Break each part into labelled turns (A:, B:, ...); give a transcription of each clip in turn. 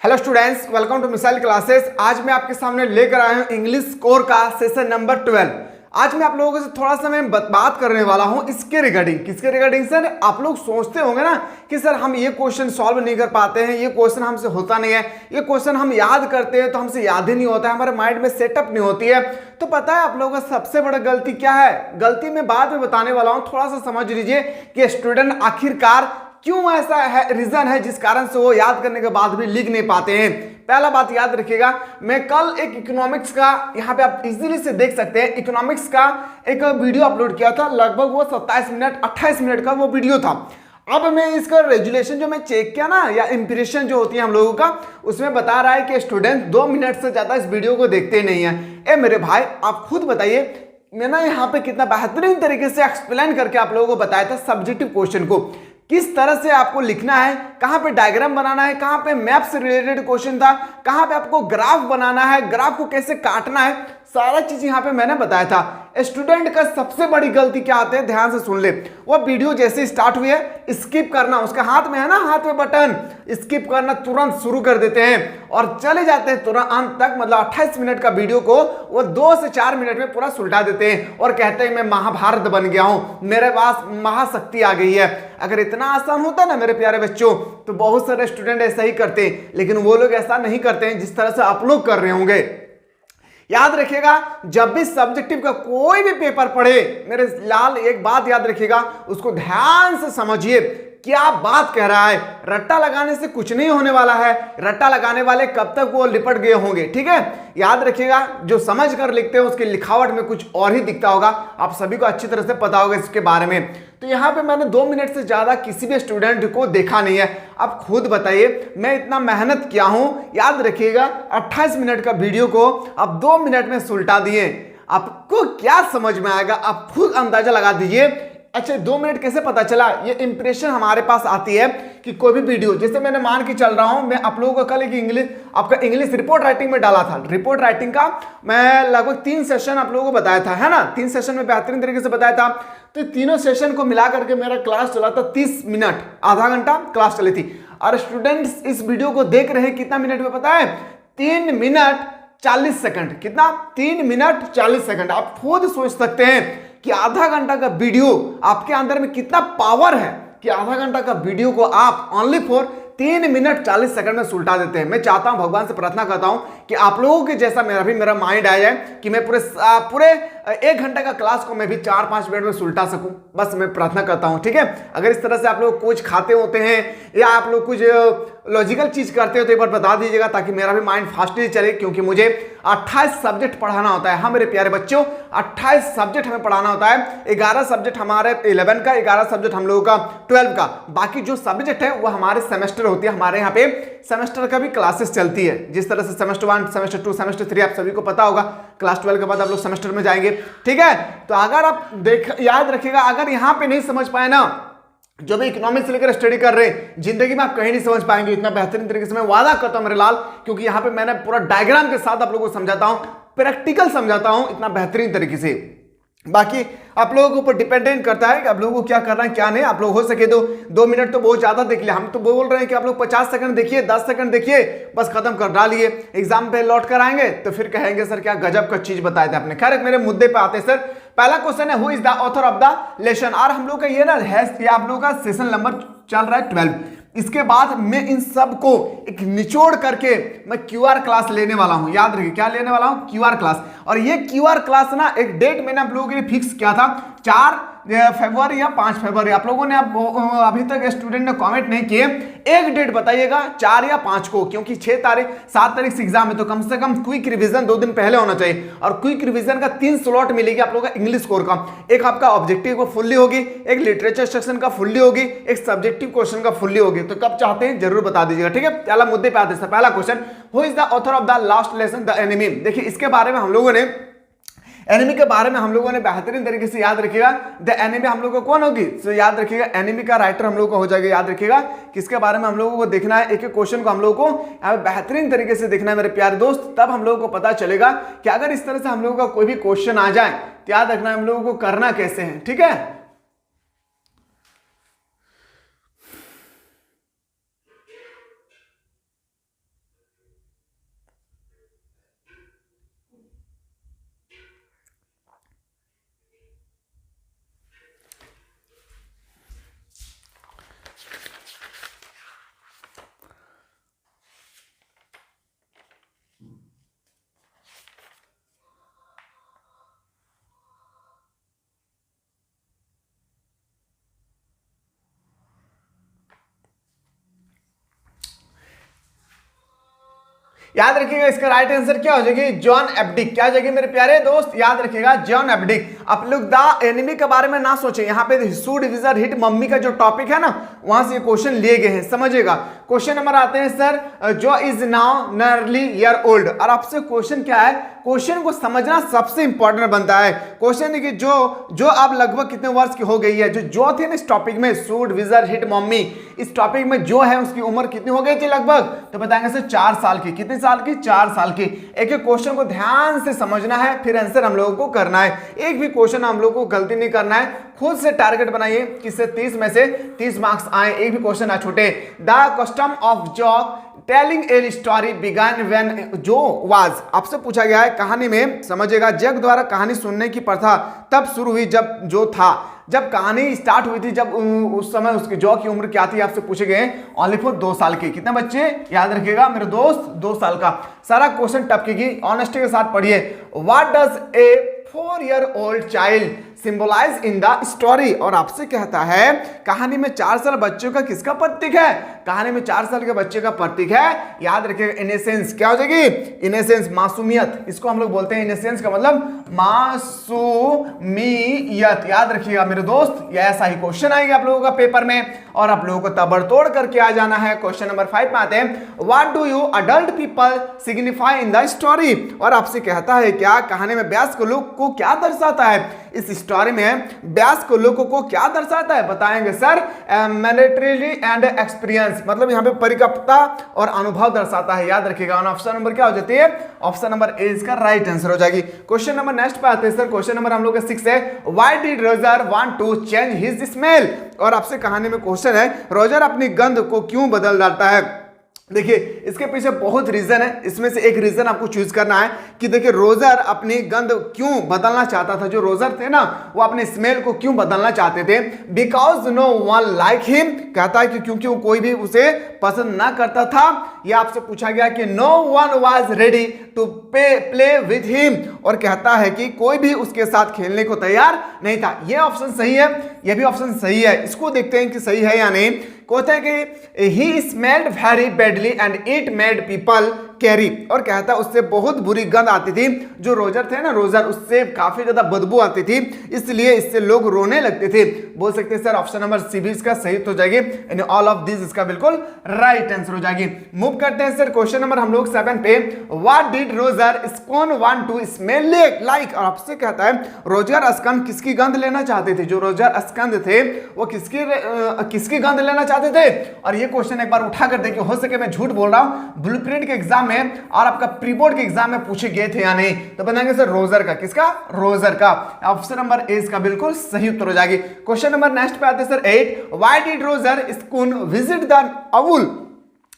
A: Hello students, welcome to missile classes. आज मैं आपके सामने लेकर आया हूं इंग्लिश कोर का सेशन नंबर 12। आज मैं आप लोगों से थोड़ा सा मैं बात करने वाला हूं इसके रिगार्डिंग। किसके रिगार्डिंग सर? आप लोग सोचते होंगे ना कि सर हम ये क्वेश्चन सॉल्व नहीं कर पाते हैं, ये क्वेश्चन हमसे होता नहीं है, ये क्वेश्चन हम याद करते हैं तो हमसे याद ही नहीं होता है, हमारे माइंड में सेटअप नहीं होती है। तो पता है आप लोगों का सबसे बड़ा गलती क्या है? गलती मैं बाद में बताने वाला हूं, थोड़ा सा समझ लीजिए कि स्टूडेंट आखिरकार क्यों ऐसा है, रीजन है जिस कारण से वो याद करने के बाद भी लिख नहीं पाते हैं। पहला बात याद रखिएगा, मैं कल एक इकोनॉमिक्स का, यहाँ पे आप इजीली से देख सकते हैं, इकोनॉमिक्स का एक वीडियो अपलोड किया था। लगभग वो 27 मिनट 28 मिनट का वो वीडियो था। अब मैं इसका रेजुलेशन जो मैं चेक किया ना, या इंप्रेशन जो होती है हम लोगों का, उसमें बता रहा है कि स्टूडेंट 2 मिनट से ज्यादा इस वीडियो को देखते नहीं है। ए मेरे भाई, आप खुद बताइए, मैंने यहाँ पे कितना बेहतरीन तरीके से एक्सप्लेन करके आप लोगों को बताया था सब्जेक्टिव क्वेश्चन को, किस तरह से आपको लिखना है, कहां पे डायग्राम बनाना है, कहां पे मैप से रिलेटेड क्वेश्चन था, कहां पे आपको ग्राफ बनाना है, ग्राफ को कैसे काटना है, सारा चीज यहां पे मैंने बताया था। स्टूडेंट का सबसे बड़ी गलती क्या आती है, ध्यान से सुन ले। वो वीडियो जैसे स्टार्ट हुई है, स्किप करना, उसके हाथ में है ना, हाथ में बटन, स्किप करना तुरंत शुरू कर देते हैं और चले जाते हैं तुरंत अंत तक। मतलब 28 मिनट का वीडियो को वो 2 से 4 मिनट में पूरा सुलटा देते हैं और कहते हैं मैं महाभारत बन गया हूं, मेरे पास महाशक्ति आ गई है। अगर इतना आसान होता ना मेरे प्यारे बच्चों, तो बहुत सारे स्टूडेंट ऐसा ही करते हैं, लेकिन वो लोग ऐसा नहीं करते हैं जिस तरह से आप लोग कर रहे होंगे। याद रखिएगा, जब भी सब्जेक्टिव का कोई भी पेपर पढ़े, मेरे लाल एक बात याद रखिएगा, उसको ध्यान से समझिए क्या बात कह रहा है। रट्टा लगाने से कुछ नहीं होने वाला है, रट्टा लगाने वाले कब तक वो लिपट गए होंगे। ठीक है, याद रखिएगा, जो समझ कर लिखते हैं उसकी लिखावट में कुछ और ही दिखता होगा। आप सभी को अच्छी तरह से पता होगा इसके बारे में। तो यहाँ पे मैंने 2 मिनट से ज्यादा किसी भी स्टूडेंट को देखा नहीं है। आप खुद बताइए, मैं इतना मेहनत किया हूं, याद रखिएगा 28 मिनट का वीडियो को आप 2 मिनट में सुलटा दिए। आपको क्या समझ में आएगा, आप खुद अंदाजा लगा दीजिए। अच्छा, 2 मिनट कैसे पता चला? ये इंप्रेशन हमारे पास आती है कि कोई भी वीडियो, जैसे मैंने मान के चल रहा हूं, मैं आप लोगों को कल एक इंग्लिश रिपोर्ट राइटिंग में डाला था। रिपोर्ट राइटिंग का मैं लगभग 3 सेशन आप लोगों को बताया था, है ना। 3 सेशन में बेहतरीन तरीके से बताया था। तो तीनों सेशन को मिला करके मेरा क्लास चला था 30 मिनट, आधा घंटा क्लास चली थी। और स्टूडेंट्स इस वीडियो को देख रहे हैं कितना मिनट में पता है? 3 मिनट 40 सेकंड। कितना? 3 मिनट 40 सेकंड। आप खुद सोच सकते हैं कि आधा घंटा का वीडियो आपके अंदर में कितना पावर है कि आधा घंटा का वीडियो को आप ओनली फॉर 3 मिनट 40 सेकंड में सुलटा देते हैं। मैं चाहता हूं, भगवान से प्रार्थना करता हूं कि आप लोगों के जैसा मेरा माइंड आ जाए कि मैं पूरे 1 घंटे का क्लास को मैं भी 4-5 मिनट में सुलटा सकूं। बस मैं प्रार्थना करता हूं, ठीक है। अगर इस तरह से आप लोग कुछ खाते होते हैं या आप लोग कुछ लॉजिकल चीज करते हो तो एक बार बता दीजिएगा, ताकि मेरा भी माइंड फास्टली चले, क्योंकि मुझे 28 सब्जेक्ट पढ़ाना होता है। हाँ मेरे प्यारे बच्चों, 28 सब्जेक्ट हमें पढ़ाना होता है। 11 सब्जेक्ट हमारे 11 का, 11 सब्जेक्ट हम लोगों का 12 का। बाकी जो सब्जेक्ट है वो हमारे सेमेस्टर होती है। हमारे यहाँ पे सेमेस्टर का भी क्लासेस चलती है, जिस तरह से सेमेस्टर 1, सेमेस्टर 2, सेमेस्टर 3 आप सभी को पता होगा। क्लास 12 के बाद आप लोग सेमेस्टर में जाएंगे, ठीक है। तो अगर आप याद रखिएगा, अगर यहाँ पे नहीं समझ पाए ना, जो भी इकोनॉमिक्स लेकर स्टडी कर रहे हैं, जिंदगी में आप कहीं नहीं समझ पाएंगे इतना बेहतरीन तरीके से। मैं वादा करता हूं मेरे लाल, क्योंकि यहां पे मैंने पूरा डायग्राम के साथ आप लोगों को समझाता हूं, प्रैक्टिकल समझाता हूं इतना बेहतरीन तरीके से। बाकी आप लोगों के ऊपर डिपेंडेंट करता है कि आप लोगों को क्या करना है क्या नहीं। आप लोग हो सके तो 2 मिनट तो बहुत ज्यादा देख लिया। हम तो बोल रहे हैं कि आप लोग 50 सेकंड देखिए, 10 सेकंड देखिए, बस खत्म कर डालिए। एग्जाम पे लौट कर आएंगे तो फिर कहेंगे सर क्या गजब का चीज बताए थे आपने। खैर मेरे मुद्दे पे आते हैं सर। पहला क्वेश्चन है, who is the author of the lesson. और हम लोग का ये ना है, ये आप लोगों का सेशन नंबर चल रहा है 12। इसके बाद मैं इन सब को एक निचोड़ करके मैं क्यूआर क्लास लेने वाला हूं। याद रखिए क्या लेने वाला हूं? QR class. और ये क्यूआर क्लास ना एक डेट मैंने आप लोगों के लिए फिक्स किया था, 4 फरवरी या 5 फरवरी। आप लोगों ने अभी तक स्टूडेंट ने कमेंट नहीं किए, एक डेट बताइएगा 4 या 5 को, क्योंकि 6 तारीख 7 तारीख से एग्जाम है। तो कम से कम क्विक रिवीजन 2 दिन पहले होना चाहिए। और क्विक रिवीजन का 3 स्लॉट मिलेगी आप लोगों का इंग्लिश कोर का। एक आपका ऑब्जेक्टिव को फुल्ली होगी, एक लिटरेचर सेक्शन का फुल्ली होगी, एक सब्जेक्टिव क्वेश्चन का फुल्ली होगी। तो कब चाहते हैं जरूर बता दीजिएगा, ठीक है। पहला मुद्दे पे आते हैं। पहला question, who is the author of the last lesson the enemy. देखिए इसके बारे में हम लोगों ने, एनिमी के बारे में हम लोगों ने बेहतरीन तरीके से याद रखिएगा। द एनिमी हम लोग को कौन होगी? तो याद रखिएगा एनिमी का राइटर हम लोग को हो जाएगा। याद रखिएगा किसके बारे में हम लोगों को देखना है, एक एक क्वेश्चन को हम लोग को यहाँ बेहतरीन तरीके से देखना है मेरे प्यारे दोस्त। तब हम लोगों को पता चलेगा कि अगर इस तरह से हम लोगों का कोई भी क्वेश्चन आ जाए तो याद रखना है हम लोगों को करना कैसे है, ठीक है। याद रखिएगा इसका राइट आंसर क्या हो जाएगी, जॉन एप्डिक। क्या हो जाएगी मेरे प्यारे दोस्त, याद रखिएगा जॉन एप्डिक। आप लोग द एनिमी के बारे में ना सोचें, यहाँ पे शूड विजर हिट मम्मी का जो टॉपिक है ना, वहां से ये क्वेश्चन लिए गए हैं, समझिएगा। क्वेश्चन नंबर आते हैं सर, जो is now nearly year old. और आपसे क्वेश्चन क्या है, क्वेश्चन को समझना सबसे इंपॉर्टेंट बनता है। क्वेश्चन है कि जो आप लगभग कितने वर्ष की हो गई है, जो थे ना इस टॉपिक में, शूड विजर हिट मम्मी, इस टॉपिक में जो है उसकी उम्र कितनी हो गई थी लगभग, तो बताएंगे सर 4 साल की। कितने साल की, 4 साल की। एक एक क्वेश्चन को ध्यान से समझना है, फिर आंसर हम लोगों को करना है। एक भी क्वेश्चन हम लोगों को गलती नहीं करना है, खुद से टारगेट बनाइए किससे 30 में से 30 मार्क्स आए, एक भी क्वेश्चन ना छूटे। The custom of Jo telling a story began when Jo was, आपसे पूछा गया है कहानी में, समझिएगा, जग द्वारा कहानी सुनने की प्रथा तब शुरू हुई जब जो था, जब कहानी स्टार्ट हुई थी, जब उस समय उसकी जॉ की उम्र क्या थी, आपसे पूछे गए ओनली फॉर 2 साल की। कितने बच्चे, याद रखिएगा मेरे दोस्त, 2 साल का। सारा क्वेश्चन टपकेगी, ऑनेस्टी के साथ पढ़िए। What does a 4 year old child symbolize in the story. और आपसे कहता है कहानी में 4 साल बच्चों का किसका प्रतीक है, कहानी में 4 साल के बच्चे का प्रतीक है, याद रखिएगा इनोसेंस। क्या हो जाएगी, इनोसेंस, मासूमियत, इसको हम लोग बोलते हैं इनोसेंस का मतलब मासूमियत। याद रखिएगा मेरे दोस्त, ये ऐसा ही क्वेश्चन आएगा आप लोगों का पेपर में, और आप लोगों को तबड़तोड़ करके आ जाना है। क्वेश्चन नंबर 5 में आते हैं, what do you adult people signify in the story. और आपसे कहता है क्या कहानी में वयस्क लोग को क्या दर्शाता है, इस स्टोरी में वयस्क लोगों को क्या दर्शाता है, बताएंगे सर मैच्योरिटी एंड एक्सपीरियंस, मतलब यहाँ पे परिपक्वता और अनुभव दर्शाता है। याद रखिएगा। ऑप्शन नंबर क्या हो जाती है, ऑप्शन नंबर ए इसका राइट आंसर हो जाएगी। क्वेश्चन नंबर नेक्स्ट पे आते हैं सर, क्वेश्चन नंबर हम लोग का 6 है, why did Roger want to change his smell. और आपसे कहानी में क्वेश्चन है, रोजर अपनी गंध को क्यों बदल डालता है। देखिए इसके पीछे बहुत रीजन है, इसमें से एक रीजन आपको चूज करना है कि देखिए रोजर अपनी गंध क्यों बदलना चाहता था, जो रोजर थे ना वो अपने स्मेल को क्यों बदलना चाहते थे। Because no one like him, कहता है कि क्योंकि वो कोई भी उसे पसंद ना करता था। ये आपसे पूछा गया कि no one was ready to play with him, और कहता है कि कोई भी उसके साथ खेलने को तैयार नहीं था। ये ऑप्शन सही है, ये भी ऑप्शन सही है, इसको देखते हैं कि सही है या नहीं। कहते हैं कि he smelled very badly and it made people carry, और कहता है उससे बहुत बुरी गंध आती थी, जो रोजर थे ना रोजर, उससे काफी ज्यादा बदबू आती थी, इसलिए इससे लोग रोने लगते थे। बोल सकते हैं सर ऑप्शन नंबर सी भी इसका सही हो जाएगी, यानी ऑल ऑफ दिस इसका बिल्कुल राइट आंसर हो जाएगी। मूव करते हैं सर क्वेश्चन नंबर हम लोग 7 पे, what did Roger Skunk want to smell like. और आपसे कहता है रोजर अस्कंद किसकी गंध लेना चाहते थे, जो रोजर अस्कंद थे वो किसकी गंध लेना चाहते थे। और ये क्वेश्चन एक बार उठा कर देखिए, हो सके मैं झूठ बोल रहा हूं, ब्लूप्रिंट के एग्जाम में और आपका प्री बोर्ड के एग्जाम में पूछे गए थे या नहीं, तो बताएंगे सर रोजर का, किसका, रोजर का। ऑप्शन नंबर ए इसका बिल्कुल सही उत्तर हो जाएगी। क्वेश्चन नंबर नेक्स्ट पे आते हैं sir 8, why did Roger Skunk visit the owl.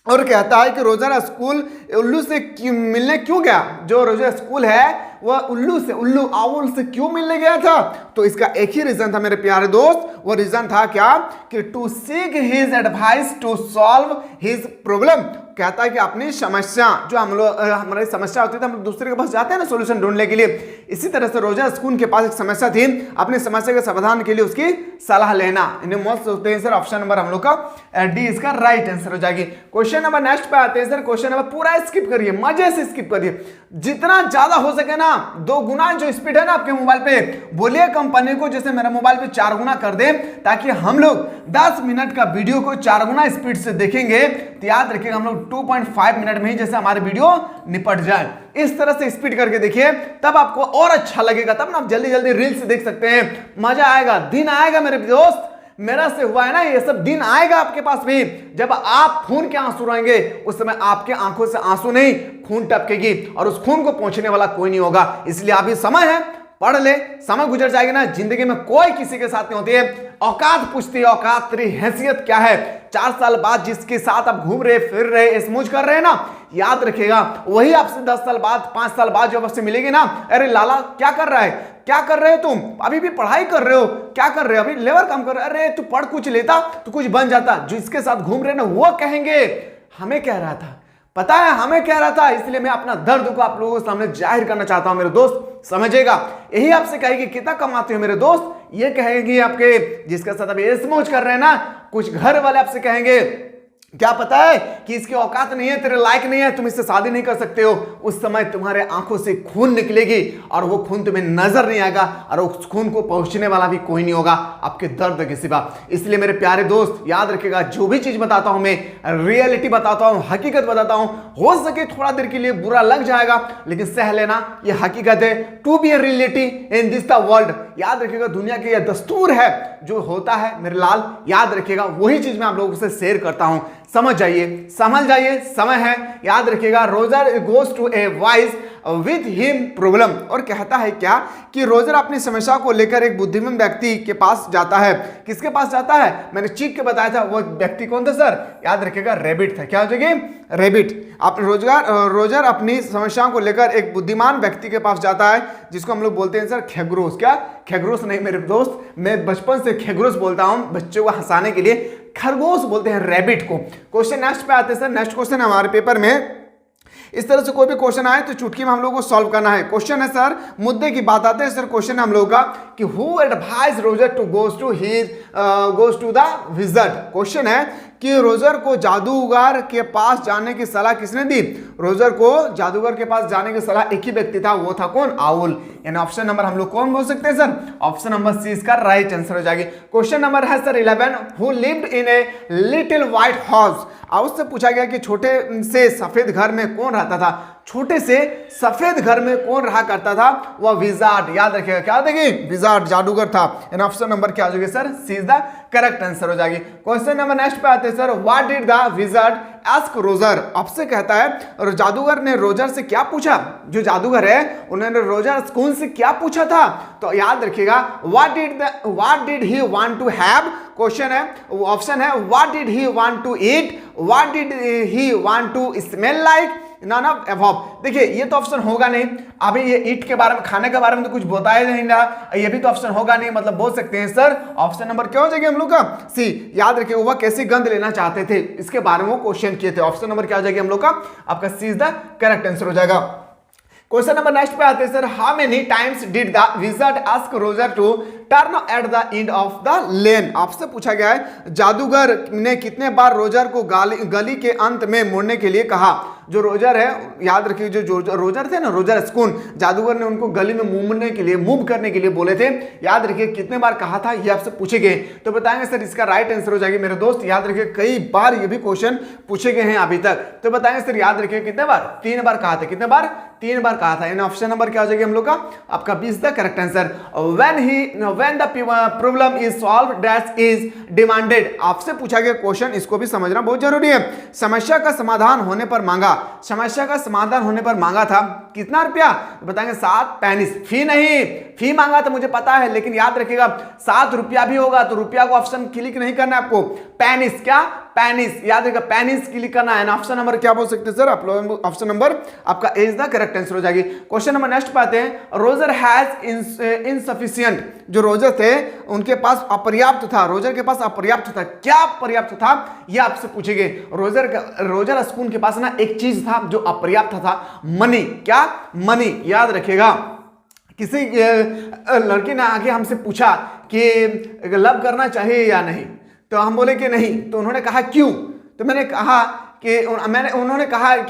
A: और कहता है कि रोजर स्कूल उल्लू से मिलने क्यों गया, जो रोजर स्कूल है वह उल्लू आउल से क्यों मिलने गया था। तो इसका एक ही रीजन था मेरे प्यारे दोस्त, वो रीजन था क्या, कि to seek his advice to solve his problem. कहता है कि अपनी समस्या, जो हम लोग हमारी समस्या होती है तो हम लोग दूसरे के पास जाते हैं ना सोल्यूशन ढूंढने के लिए, इसी तरह से रोजर स्कूल के पास एक समस्या थी, अपनी समस्या के समाधान के लिए उसकी सलाह लेना। इन्हें मोस्ट सोचते हैं सर ऑप्शन नंबर हम लोग का डी इसका राइट आंसर हो जाएगी। क्वेश्चन नंबर नेक्स्ट पे आते हैं सर, क्वेश्चन नंबर पूरा स्किप करिए, मजे से स्किप करिए, जितना ज्यादा हो सके ना, 2 गुना जो स्पीड है ना आपके मोबाइल पे, बोलिए कंपनी को जैसे मेरे मोबाइल पे 4 गुना कर दे, ताकि हम लोग 10 मिनट का वीडियो को 4 गुना स्पीड से देखेंगे, तो याद रखिएगा हम लोग 2.5 मिनट में ही जैसे हमारे वीडियो निपट जाए। इस तरह से स्पीड करके देखिए, तब आपको और अच्छा लगेगा, तब ना आप जल्दी जल्दी रील्स देख सकते हैं, मजा आएगा, दिन आएगा मेरे दोस्त, मेरा से हुआ है ना ये सब, दिन आएगा आपके पास भी, जब आप खून के आंसू रोएंगे, उस समय आपके आंखों से आंसू नहीं खून टपकेगी, और उस खून को पहुंचने वाला कोई नहीं होगा। इसलिए अभी समय है, पढ़ ले, समय गुजर जाएगी ना, जिंदगी में कोई किसी के साथ नहीं होती है। औकात पूछती है, औकात तेरी हैसियत क्या है। 4 साल बाद जिसके साथ आप घूम रहे, फिर रहे, स्मूज कर रहे हैं ना, याद रखिएगा वही आपसे 10 साल बाद, 5 साल बाद जब आपसे मिलेगी ना, अरे लाला क्या कर रहा है, क्या कर रहे हो तुम, अभी भी पढ़ाई कर रहे हो, क्या कर रहे हो, अभी लेबर काम कर रहे हो, अरे तू पढ़ कुछ लेता तो कुछ बन जाता। जिसके साथ घूम रहे ना वो कहेंगे हमें कह रहा था, पता है हमें कह रहा था। इसलिए मैं अपना दर्द को आप लोगों के सामने जाहिर करना चाहता हूं मेरे दोस्त, समझेगा। यही आपसे कहेगी कितना कमाते हो मेरे दोस्त, ये कहेगी आपके जिसके साथ अभी स्मोच कर रहे हैं ना, कुछ घर वाले आपसे कहेंगे क्या पता है कि इसकी औकात नहीं है, तेरे लायक नहीं है, तुम इससे शादी नहीं कर सकते हो। उस समय तुम्हारे आंखों से खून निकलेगी और वो खून तुम्हें नजर नहीं आएगा और उस खून को पहुंचने वाला भी कोई नहीं होगा आपके दर्द के सिवा। इसलिए मेरे प्यारे दोस्त याद रखिएगा, जो भी चीज बताता हूं मैं रियलिटी बताता हूं, हकीकत बताता हूं। हो सके थोड़ा देर के लिए बुरा लग जाएगा, लेकिन सह लेना, ये हकीकत है। To be a reality in this the world, याद रखिएगा दुनिया के यह दस्तूर है, जो होता है मेरे लाल याद रखिएगा, वही चीज मैं आप लोगों से शेयर करता हूं। समझ जाइए, समझ जाइए, समय है। याद रखिएगा, Roger goes to a wise with him problem, और कहता है क्या कि रोजर अपनी समस्या को लेकर एक बुद्धिमान व्यक्ति के पास जाता है। किसके पास जाता है? मैंने चीख के बताया था, वो व्यक्ति कौन था सर? याद रखिएगा रैबिट था। क्या हो जाएगी? रैबिट। आप रोजर अपनी समस्याओं को लेकर एक बुद्धिमान व्यक्ति के पास जाता है, जिसको हम लोग बोलते हैं सर खरगोश। क्या खरगोश नहीं मेरे दोस्त, मैं बचपन से खरगोश बोलता हूं बच्चों को हंसाने के लिए, खरगोश बोलते हैं रैबिट को। क्वेश्चन नेक्स्ट पे आते हैं सर। नेक्स्ट क्वेश्चन हमारे पेपर में इस तरह से कोई भी क्वेश्चन आए तो चुटकी में हम लोगों को सॉल्व करना है। क्वेश्चन है सर, मुद्दे की बात आते हैं सर। क्वेश्चन है हम लोगों का कि who advise Roger to goes to the wizard. Question है कि रोजर को जादूगर के पास जाने की सलाह किसने दी? रोजर को जादूगर के पास जाने की सलाह एक ही व्यक्ति था, वो था कौन? आउल। यानी ऑप्शन नंबर हम लोग कौन बोल सकते हैं सर? ऑप्शन नंबर सी इसका राइट आंसर हो जाएगी। क्वेश्चन नंबर है sir 11, who lived in a little white house. उससे पूछा गया कि छोटे से सफेद घर में कौन रहता था? छोटे से सफेद घर में कौन रहा करता था? वह विज़ार्ड। याद रखिएगा, क्या देगी? विज़ार्ड, जादूगर था। एंड ऑप्शन नंबर क्या हो जाएगी sir? C is the correct answer हो जाएगी। क्वेश्चन नंबर नेक्स्ट पे आते हैं sir, what did the wizard ask Roger. आपसे कहता है और जादूगर ने रोजर से क्या पूछा? जो जादूगर है उन्होंने रोजर कौन से क्या पूछा था? तो याद रखिएगा, what did he want to have. Question है, ऑप्शन है what did he want to eat, what did he want to smell like, none of above. देखिए ये तो ऑप्शन होगा नहीं, अभी ये ईट के बारे में, खाने के बारे में तो कुछ बताया नहीं रहा, ये भी तो ऑप्शन होगा नहीं। मतलब बोल सकते हैं सर ऑप्शन नंबर क्या हो जाएगी हम लोग का? सी। याद रखिए वह कैसी गंध लेना चाहते थे, इसके बारे में वो क्वेश्चन किए थे। ऑप्शन नंबर क्या हो जाएगी हम लोग का? आपका C is the correct answer हो जाएगा। क्वेश्चन नंबर नेक्स्ट पे आते हैं sir, how many times did the wizard ask Roger to turn at the end of the lane. आपसे पूछा गया है जादूगर ने कितने बार रोजर को गली के अंत में मुड़ने के लिए कहा। जो रोजर है, याद रखिए जो रोजर थे ना, रोजर स्कून, जादूगर ने उनको गली में मूव करने के लिए बोले थे। याद रखिए कितने बार कहा था, ये आपसे पूछे गए तो बताएंगे सर इसका राइट आंसर हो जाएगी मेरे दोस्त। याद रखिए कई बार ये भी क्वेश्चन पूछे गए हैं अभी तक, तो बताएंगे सर याद रखिए कितने बार? 3 बार कहा था। कितने बार? 3 बार कहा था। इन ऑप्शन नंबर क्या हो जाएगी हम लोग का? आपका 20 the correct answer. When the problem is solve that is demanded. आपसे पूछा गया क्वेश्चन, इसको भी समझना बहुत जरूरी है। समस्या का समाधान होने पर मांगा, समस्या का समाधान होने पर मांगा था कितना रुपया? बताएंगे 7 पेनिस। फी नहीं, फी मांगा था मुझे पता है, लेकिन याद रखिएगा 7 रुपया भी होगा तो रुपया को ऑप्शन क्लिक नहीं करना है आपको। पेनिस, क्या? पेनिस। याद रखिएगा पेनिस क्लिक करना है। ऑप्शन नंबर क्या बोल सकते हैं सर आप लोग? ऑप्शन नंबर आपका ए इज द करेक्ट आंसर हो जाएगी। क्वेश्चन नंबर नेक्स्ट पे आते हैं, रोजर हैज इनसफिशिएंट। जो रोजर थे उनके पास अपर्याप्त था, रोजर के पास अपर्याप्त था। क्या पर्याप्त था यह आपसे पूछेंगे। रोजर स्कून के पास ना एक चीज था जो अपर्याप्त था, मनी। क्या? मनी। याद रखिएगा किसी लड़की ने आगे हमसे पूछा कि लव करना चाहिए या नहीं, तो हम बोले कि नहीं। तो उन्होंने कहा क्यों? तो मैंने कहा कि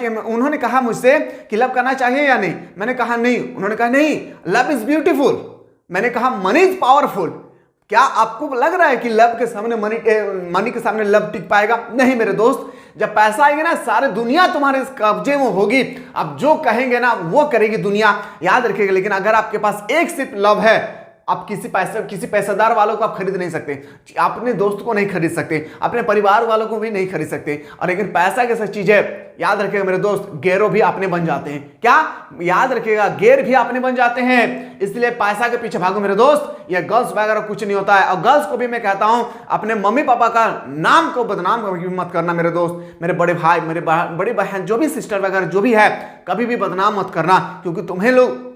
A: उन्होंने कहा मुझसे कि लव करना चाहिए या नहीं। मैंने कहा नहीं। उन्होंने कहा नहीं, लव इज ब्यूटीफुल। मैंने कहा मनी इज पावरफुल। क्या आपको लग रहा है कि लव के सामने मनी के सामने लव टिक पाएगा? नहीं मेरे दोस्त। जब पैसा आएगा ना, सारी दुनिया तुम्हारे कब्जे में होगी। अब जो कहेंगे ना वो करेगी दुनिया, याद रखिएगा। लेकिन अगर आपके पास एक सिर्फ लव है, आप किसी पैसादार वालों को आप खरीद नहीं सकते, अपने दोस्त को नहीं खरीद सकते, अपने परिवार वालों को भी नहीं खरीद सकते। और लेकिन पैसा कैसा चीज है, याद रखिएगा मेरे दोस्त, गैरों भी अपने बन जाते हैं। क्या? याद रखिएगा गैर भी अपने बन जाते हैं। इसलिए पैसा के पीछे भागो मेरे दोस्त। ये गर्ल्स वगैरह कुछ नहीं होता है। और गर्ल्स को भी मैं कहता हूं अपने मम्मी पापा का नाम को बदनाम मत करना मेरे दोस्त। मेरे बड़े भाई, मेरे बड़ी बहन, जो भी सिस्टर वगैरह जो भी है, कभी भी बदनाम मत करना, क्योंकि तुम्हें लोग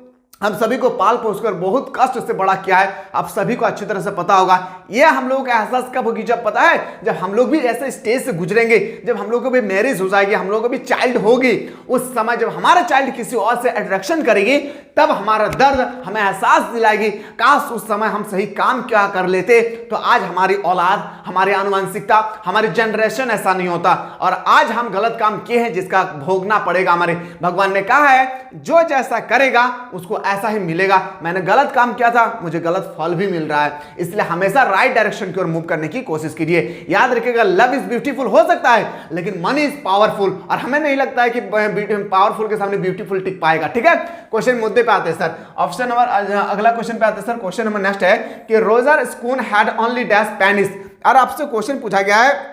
A: हम सभी को पाल पोस कर बहुत कष्ट से बड़ा किया है, आप सभी को अच्छी तरह से पता होगा। ये हम लोगों का एहसास कब होगी, जब पता है जब हम लोग भी ऐसे स्टेज से गुजरेंगे, जब हम लोग को भी मैरिज हो जाएगी, हम लोग को भी चाइल्ड होगी, उस समय जब हमारा चाइल्ड किसी और से अट्रैक्शन करेगी, तब हमारा दर्द हमें एहसास दिलाएगी, काश उस समय हम सही काम क्या कर लेते तो आज हमारी औलाद, हमारी आनुवंशिकता, हमारी जनरेशन ऐसा नहीं होता। और आज हम गलत काम किए हैं जिसका भोगना पड़ेगा हमारे। भगवान ने कहा है जो जैसा करेगा उसको ऐसा ही मिलेगा। मैंने गलत काम किया था, मुझे गलत फल भी मिल रहा है, इसलिए हमेशा राइट डायरेक्शन की ओर मूव करने की कोशिश कीजिए। याद रखिएगा, लव इज ब्यूटीफुल हो सकता है लेकिन मनी इज पावरफुल, और हमें नहीं लगता है कि पावरफुल के सामने ब्यूटीफुल टिक पाएगा। ठीक है, क्वेश्चन मुद्दे पे आते हैं सर। ऑप्शन नंबर अगला क्वेश्चन पे आते हैं सर। क्वेश्चन नंबर नेक्स्ट है कि Roger Skunk had only dash pennies. और आपसे क्वेश्चन पूछा गया है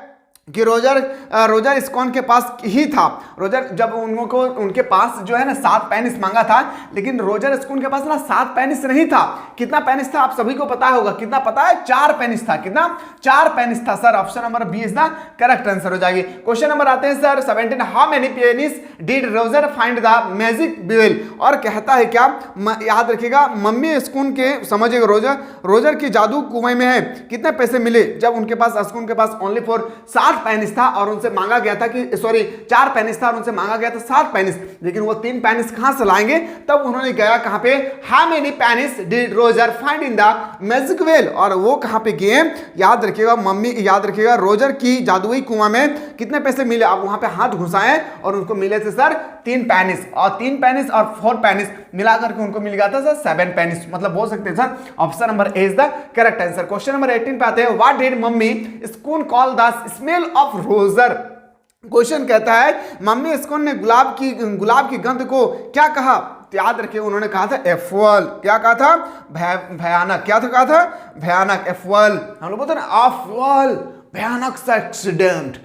A: कि रोजर स्कॉन के पास ही था। रोजर जब उनको उनके पास जो है ना 7 पेनिस मांगा था, लेकिन रोजर स्कून के पास ना 7 पेनिस नहीं था। कितना पेनिस था आप सभी को पता होगा, कितना पता है? 4 पेनिस था। कितना? 4 पेनिस था sir. Option number B is the correct answer हो जाएगी। क्वेश्चन नंबर आते हैं sir 17, how many pennies did Roger find the magic bell. और कहता है क्या, याद रखिएगा, मम्मी स्कून के, समझिएगा, रोजर की जादू कुएं में है, कितने पैसे मिले जब उनके पास, स्कून के पास ओनली फॉर 7 पेनिस था और उनसे मांगा गया था कि 4 पेनिस था और उनसे मांगा गया था 7 पेनिस, लेकिन वो 3 पेनिस कहां से लाएंगे? तब उन्होंने गया कहां पे, how many pennies did Roger find in the magic well. और वो कहां पे गए? याद रखिएगा, मम्मी, याद रखिएगा, रोजर की जादुई कुआं में कितने पैसे मिले? आप वहां पे हाथ घुसाएं और उनको मिले थे सर 3 पेनिस, और 3 पेनिस और 4 पेनिस मिलाकर के उनको मिल गया था सर 7 पेनिस। मतलब बोल सकते हैं sir option number A is the correct answer. Question number 18 पे आते हैं, what did mommy Skunk call the smell of Roger. Question कहता है मम्मी स्कून ने गुलाब की गंध को क्या कहा? तो याद रखिए, उन्होंने कहा था एफवल। क्या कहा था? भयानक। क्या था? कहा था भयानक, एफवल। हम लोग बोलते हैं ना अफवल, भयानक सा एक्सीडेंट,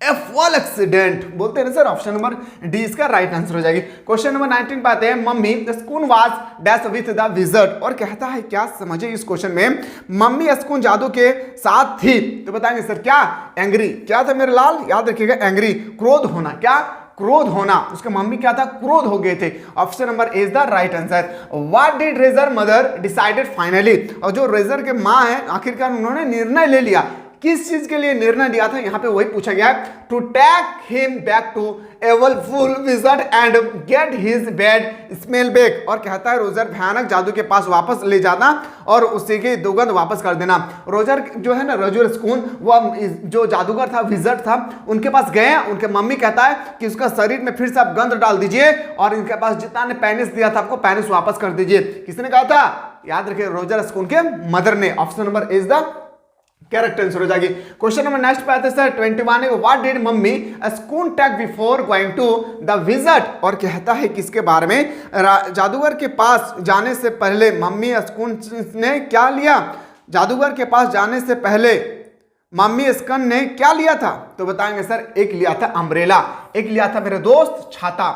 A: एफवल एक्सीडेंट बोलते हैं ना सर। ऑप्शन नंबर डी इसका राइट आंसर हो जाएगी। क्वेश्चन नंबर 19 पाते हैं, mommy Skunk was dash with the wizard. और कहता है क्या, समझिए इस क्वेश्चन में, मम्मी स्कून जादू के साथ थी, तो बताएंगे सर क्या? एंग्री। क्या था मेरे लाल? याद रखिएगा, एंग्री, क्रोध होना। क्या? क्रोध होना। उसके मम्मी क्या था? क्रोध हो गए थे। Option number A is the right answer. What did Roger mother decided finally. और जो रेजर के माँ है, आखिरकार उन्होंने निर्णय ले लिया। किस चीज के लिए निर्णय लिया था? यहां पे वही पूछा गया है, to take him back to awful wizard and get his bad smell back. और कहता है रोजर भयानक जादू के पास वापस ले जाना और उसी की दुर्गंध वापस कर देना। रोजर जो है ना, रोजर स्कून, वो जो जादूगर था, विजर्ड था, उनके पास गए। उनके मम्मी कहता है कि उसका शरीर में फिर से आप गंध डाल दीजिए और इनके पास जितना ने पेनिस दिया था आपको, पेनिस वापस कर दीजिए। किसने कहा था? याद रखिए, रोजर स्कून के मदर ने। Option number is the correct answer हो जाएगी। क्वेश्चन नंबर नेक्स्ट पे आते हैं sir 21, what did mommy Skunk take before going to the wizard. और कहता है किसके बारे में? जादूगर के पास जाने से पहले मम्मी स्कून ने क्या लिया? जादूगर के पास जाने से पहले मम्मी स्कून ने क्या लिया था? तो बताएंगे सर, एक लिया था अम्ब्रेला, एक लिया था मेरे दोस्त छाता।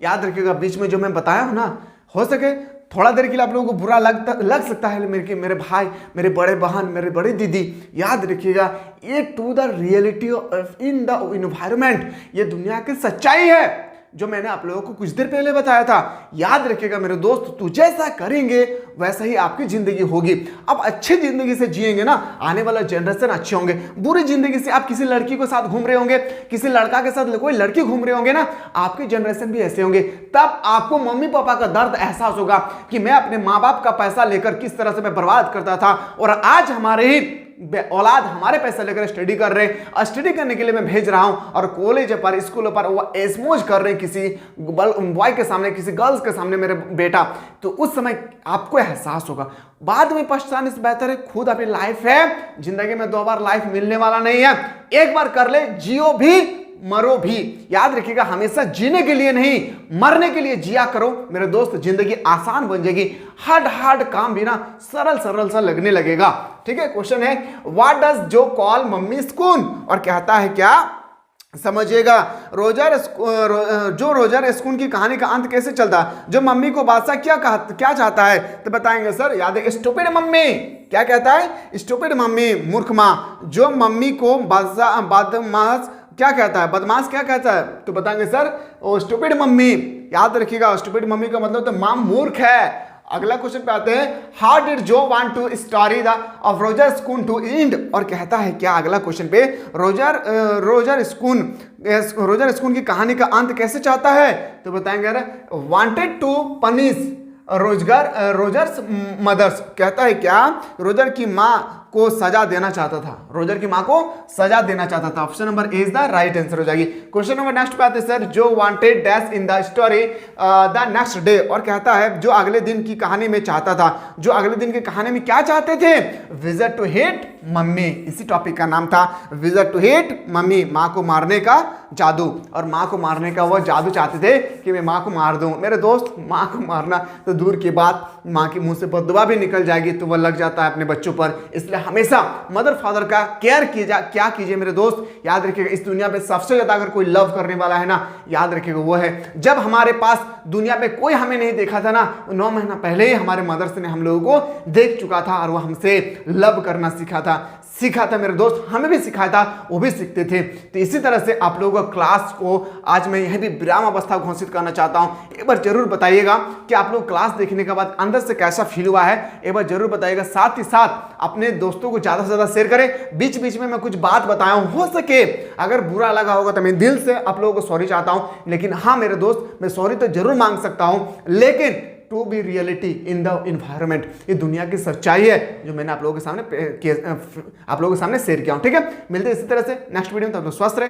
A: याद रखिएगा, बीच में जो मैं बताया हूं ना, हो सके थोड़ा देर के लिए आप लोगों को बुरा लग सकता है, मेरे भाई, मेरे बड़े बहन, मेरे बड़ी दीदी, याद रखिएगा, ये to the reality in the environment, ये दुनिया की सच्चाई है जो मैंने आप लोगों को कुछ देर पहले बताया था। याद रखिएगा मेरे दोस्त, तू जैसा करेंगे वैसा ही आपकी जिंदगी होगी। अब अच्छी जिंदगी से जिएंगे ना, आने वाला जनरेशन अच्छे होंगे। बुरी जिंदगी से आप किसी लड़की के साथ घूम रहे होंगे, किसी लड़का के साथ कोई लड़की घूम रहे होंगे ना, आपके जनरेशन भी ऐसे होंगे। तब आपको मम्मी पापा का दर्द एहसास होगा कि मैं अपने माँ बाप का पैसा लेकर किस तरह से मैं बर्बाद करता था, और आज हमारे ही औलाद हमारे पैसे लेकर स्टडी कर रहे हैं, और स्टडी करने के लिए मैं भेज रहा हूं, और कॉलेज पर, स्कूल पर वो एस्मोज कर रहे हैं किसी बॉय के सामने, किसी गर्ल्स के सामने मेरे बेटा। तो उस समय आपको एहसास होगा। बाद में पछताने से बेहतर है खुद अपनी लाइफ है, जिंदगी में 2 बार लाइफ मिलने वाला नहीं है, एक बार कर ले, जियो भी मरो भी। याद रखिएगा, हमेशा जीने के लिए नहीं, मरने के लिए जिया करो मेरे दोस्त, जिंदगी आसान बन जाएगी। हार्ड काम भी ना सरल सा लगने लगेगा। ठीक है, क्वेश्चन है, व्हाट डज जो कॉल मम्मी स्कून। और कहता है क्या, समझिएगा, रोजर स्कून की कहानी का अंत कैसे चलता? जो मम्मी को बादशाह क्या चाहता है? तो बताएंगे सर, याद है, स्टूपिड मम्मी। क्या कहता है? स्टूपिड मम्मी, मूर्ख माँ। जो मम्मी को बदमाश क्या कहता है? बदमाश क्या कहता है? तो बताएंगे सर, ओ स्टूपिड मम्मी। याद रखिएगा, स्टूपिड मम्मी का मतलब तो माँ मूर्ख है, अगला क्वेश्चन पे आते हैं, how did Jo want to story the of Roger Skunk to end, और कहता है क्या अगला क्वेश्चन पे रोजर स्कून की कहानी का अंत कैसे चाहता है, तो बताएंगे wanted to punish Roger's mothers, कहता है क्या रोजर की माँ को सजा देना चाहता था, रोजर की माँ को सजा देना चाहता था। Option number A is the right answer हो जाएगी। क्वेश्चन नंबर नेक्स्ट पे आते हैं सर, जो wanted dash in the story the next day, और कहता है जो अगले दिन की कहानी में चाहता था, जो अगले दिन की कहानी में क्या चाहते थे, विजिट टू हेट मम्मी, इसी टॉपिक का नाम था विजिट टू हेट मम्मी, माँ को मारने का जादू, और माँ को मारने का वो जादू चाहते थे कि मैं माँ को मार दूं। मेरे दोस्त, माँ को मारना तो दूर की बात, माँ के मुंह से बददुआ भी निकल जाएगी तो वो लग जाता है अपने बच्चों पर, इसलिए हमेशा मदर फादर का केयर क्या कीजिए मेरे दोस्त। याद रखिएगा इस दुनिया में सबसे ज्यादा अगर कोई लव करने वाला है ना, याद रखिएगा वो है, जब हमारे पास दुनिया में कोई हमें नहीं देखा था ना, 9 महीना पहले ही हमारे मदर्स ने हम लोगों को देख चुका था और वो हमसे लव करना सीखा था मेरे दोस्त, हमें भी सिखाया था, वो भी सीखते थे। तो इसी तरह से आप लोगों को क्लास को आज मैं यह भी विराम अवस्था घोषित करना चाहता हूं। एक बार जरूर बताइएगा कि आप लोग क्लास देखने के बाद अंदर से कैसा फील हुआ है, एक बार जरूर बताइएगा। साथ ही साथ अपने दोस्तों को ज्यादा से ज्यादा शेयर करें। बीच बीच में मैं कुछ बात बताया हूं, हो सके अगर बुरा लगा होगा तो मैं दिल से आप लोगों को सॉरी चाहता हूं, लेकिन हाँ मेरे दोस्त, मैं सॉरी तो जरूर मांग सकता हूं, लेकिन to be reality in the environment, ये दुनिया की सच्चाई है जो मैंने आप लोगों के सामने शेयर किया हूं। ठीक है, मिलते हैं इसी तरह से नेक्स्ट वीडियो में, तब तक स्वस्थ रहे।